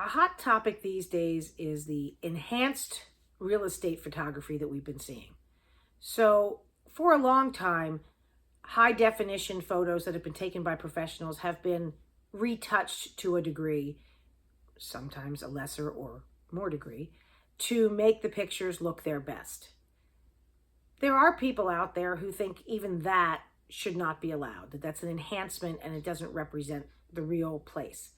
A hot topic these days is the enhanced real estate photography that we've been seeing. So, for a long time, high definition photos that have been taken by professionals have been retouched to a degree, sometimes a lesser or more degree, to make the pictures look their best. There are people out there who think even that should not be allowed, that that's an enhancement and it doesn't represent the real place.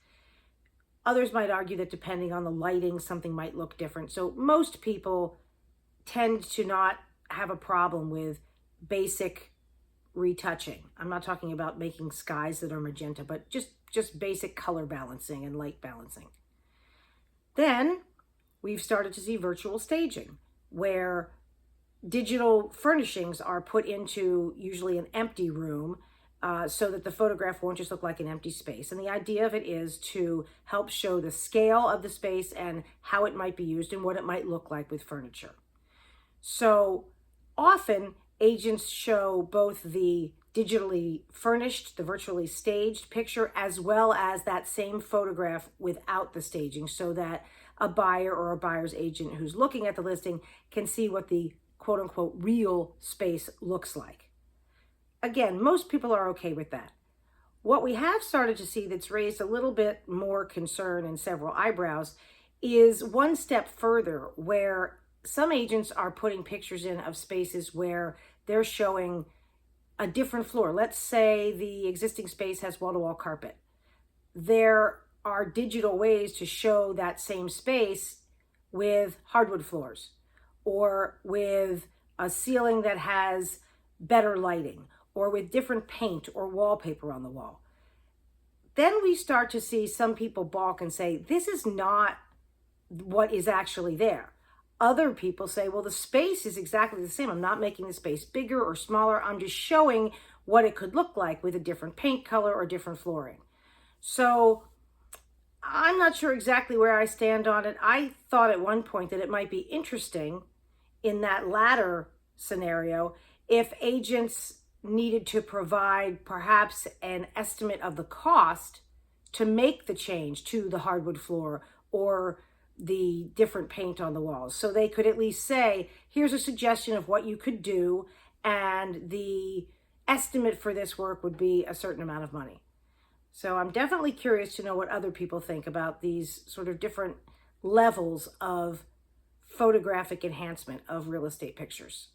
Others might argue that depending on the lighting, something might look different. So most people tend to not have a problem with basic retouching. I'm not talking about making skies that are magenta, but just basic color balancing and light balancing. Then we've started to see virtual staging, where digital furnishings are put into usually an empty room, so that the photograph won't just look like an empty space. And the idea of it is to help show the scale of the space and how it might be used and what it might look like with furniture. So often agents show both the digitally furnished, the virtually staged picture, as well as that same photograph without the staging, so that a buyer or a buyer's agent who's looking at the listing can see what the quote unquote real space looks like. Again, most people are okay with that. What we have started to see that's raised a little bit more concern and several eyebrows is one step further, where some agents are putting pictures in of spaces where they're showing a different floor. Let's say the existing space has wall-to-wall carpet. There are digital ways to show that same space with hardwood floors or with a ceiling that has better lighting or with different paint or wallpaper on the wall. Then we start to see some people balk and say, this is not what is actually there. Other people say, well, the space is exactly the same. I'm not making the space bigger or smaller. I'm just showing what it could look like with a different paint color or different flooring. So I'm not sure exactly where I stand on it. I thought at one point that it might be interesting in that latter scenario if agents needed to provide perhaps an estimate of the cost to make the change to the hardwood floor or the different paint on the walls. So they could at least say, here's a suggestion of what you could do, and the estimate for this work would be a certain amount of money. So I'm definitely curious to know what other people think about these sort of different levels of photographic enhancement of real estate pictures.